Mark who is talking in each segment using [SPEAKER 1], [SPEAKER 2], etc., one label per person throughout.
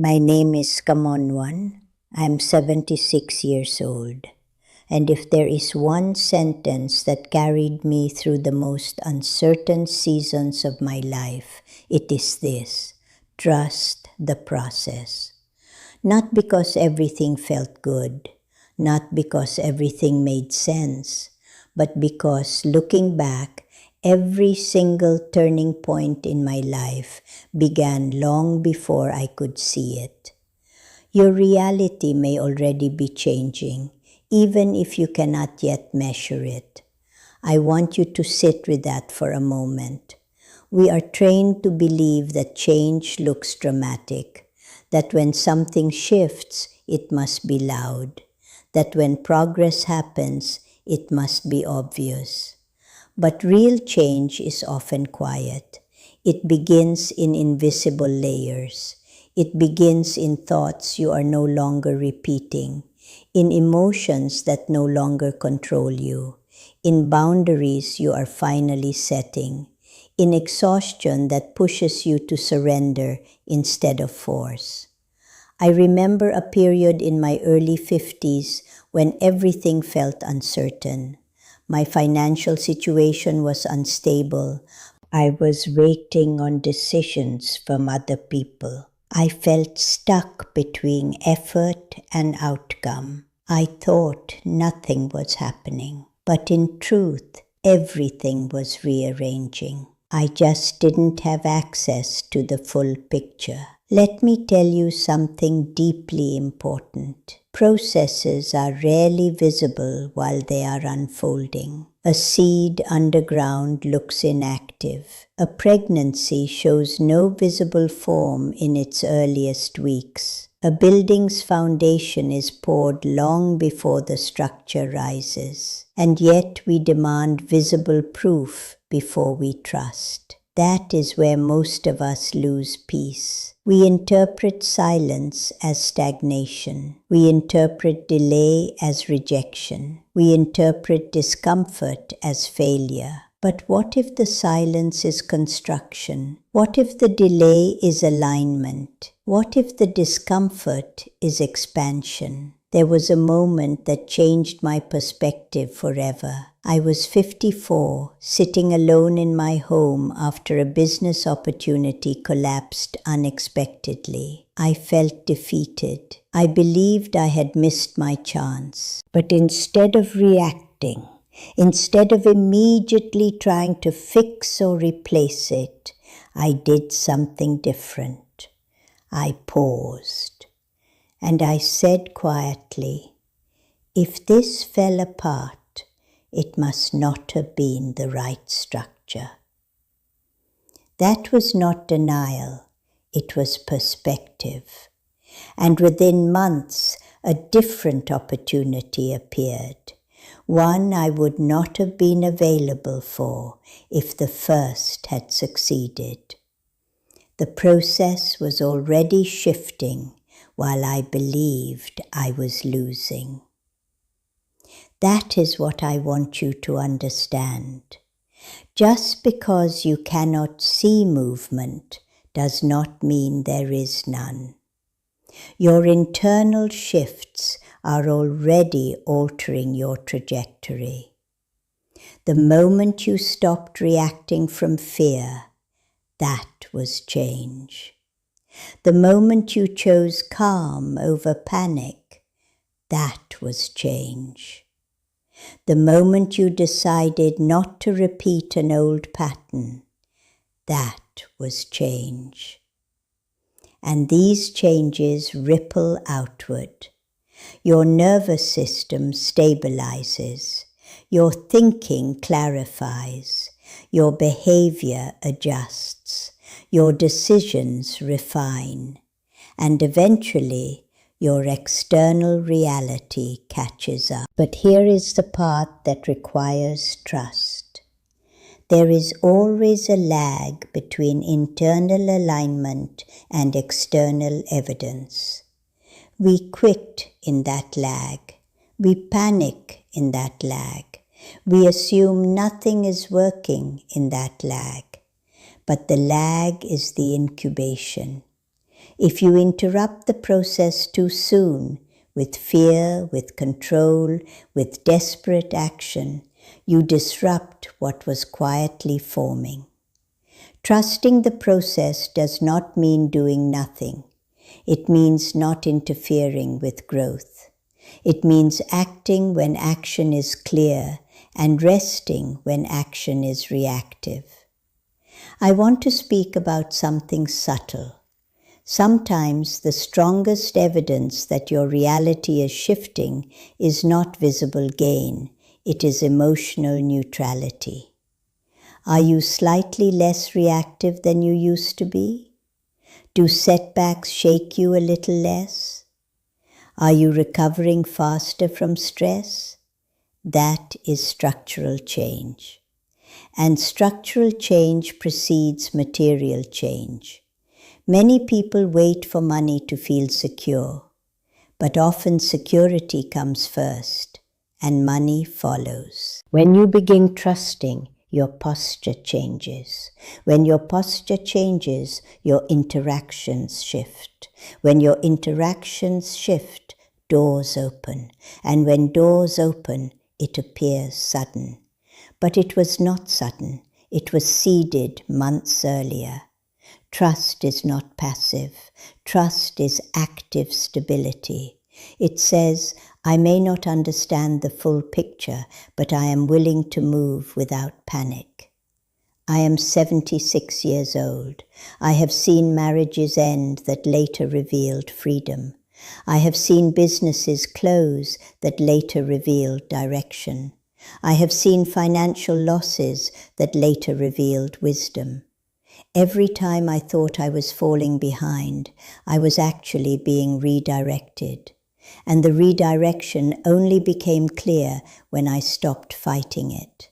[SPEAKER 1] My name is Kamonwan. I'm 76 years old. And if there is one sentence that carried me through the most uncertain seasons of my life, it is this: trust the process. Not because everything felt good, not because everything made sense, but because looking back, every single turning point in my life began long before I could see it. Your reality may already be changing, even if you cannot yet measure it. I want you to sit with that for a moment. We are trained to believe that change looks dramatic, that when something shifts, it must be loud, that when progress happens, it must be obvious. But real change is often quiet. It begins in invisible layers. It begins in thoughts you are no longer repeating, in emotions that no longer control you, in boundaries you are finally setting, in exhaustion that pushes you to surrender instead of force. I remember a period in my early 50s when everything felt uncertain. My financial situation was unstable. I was waiting on decisions from other people. I felt stuck between effort and outcome. I thought nothing was happening, but in truth, everything was rearranging. I just didn't have access to the full picture. Let me tell you something deeply important. Processes are rarely visible while they are unfolding. A seed underground looks inactive. A pregnancy shows no visible form in its earliest weeks. A building's foundation is poured long before the structure rises. And yet we demand visible proof before we trust. That is where most of us lose peace. We interpret silence as stagnation. We interpret delay as rejection. We interpret discomfort as failure. But what if the silence is construction? What if the delay is alignment? What if the discomfort is expansion? There was a moment that changed my perspective forever. I was 54, sitting alone in my home after a business opportunity collapsed unexpectedly. I felt defeated. I believed I had missed my chance. But instead of reacting, instead of immediately trying to fix or replace it, I did something different. I paused. And I said quietly, if this fell apart, it must not have been the right structure. That was not denial, it was perspective. And within months, a different opportunity appeared, one I would not have been available for if the first had succeeded. The process was already shifting while I believed I was losing. That is what I want you to understand. Just because you cannot see movement does not mean there is none. Your internal shifts are already altering your trajectory. The moment you stopped reacting from fear, that was change. The moment you chose calm over panic, that was change. The moment you decided not to repeat an old pattern, that was change. And these changes ripple outward. Your nervous system stabilizes. Your thinking clarifies. Your behavior adjusts. Your decisions refine. And eventually, your external reality catches up. But here is the part that requires trust. There is always a lag between internal alignment and external evidence. We quit in that lag. We panic in that lag. We assume nothing is working in that lag. But the lag is the incubation. If you interrupt the process too soon, with fear, with control, with desperate action, you disrupt what was quietly forming. Trusting the process does not mean doing nothing. It means not interfering with growth. It means acting when action is clear and resting when action is reactive. I want to speak about something subtle. Sometimes the strongest evidence that your reality is shifting is not visible gain, it is emotional neutrality. Are you slightly less reactive than you used to be? Do setbacks shake you a little less? Are you recovering faster from stress? That is structural change. And structural change precedes material change. Many people wait for money to feel secure, but often security comes first and money follows. When you begin trusting, your posture changes. When your posture changes, your interactions shift. When your interactions shift, doors open. And when doors open, it appears sudden. But it was not sudden. It was seeded months earlier. Trust is not passive. Trust is active stability. It says, I may not understand the full picture, but I am willing to move without panic. I am 76 years old. I have seen marriages end that later revealed freedom. I have seen businesses close that later revealed direction. I have seen financial losses that later revealed wisdom. Every time I thought I was falling behind, I was actually being redirected. And the redirection only became clear when I stopped fighting it.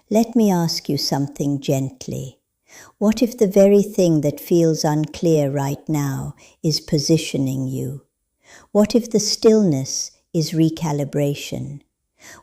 [SPEAKER 1] Let me ask you something gently. What if the very thing that feels unclear right now is positioning you? What if the stillness is recalibration?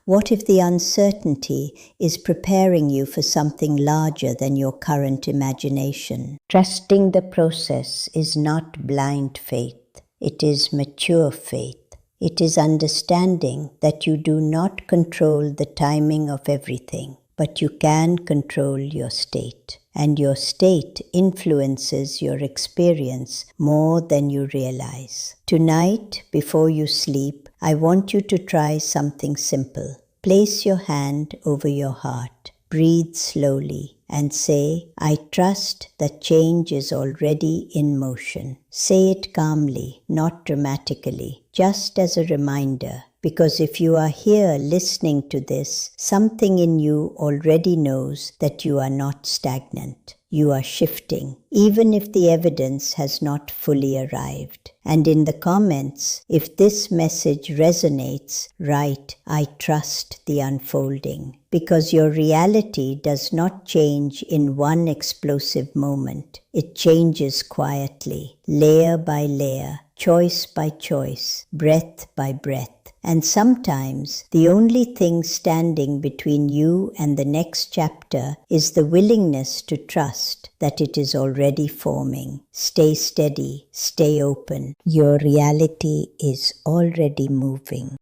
[SPEAKER 1] What if the uncertainty is preparing you for something larger than your current imagination? Trusting the process is not blind faith. It is mature faith. It is understanding that you do not control the timing of everything, but you can control your state. And your state influences your experience more than you realize. Tonight, before you sleep, I want you to try something simple. Place your hand over your heart. Breathe slowly and say, I trust that change is already in motion. Say it calmly, not dramatically, just as a reminder. Because if you are here listening to this, something in you already knows that you are not stagnant. You are shifting, even if the evidence has not fully arrived. And in the comments, if this message resonates, write, I trust the unfolding. Because your reality does not change in one explosive moment. It changes quietly, layer by layer, choice by choice, breath by breath. And sometimes the only thing standing between you and the next chapter is the willingness to trust that it is already forming. Stay steady, stay open. Your reality is already moving.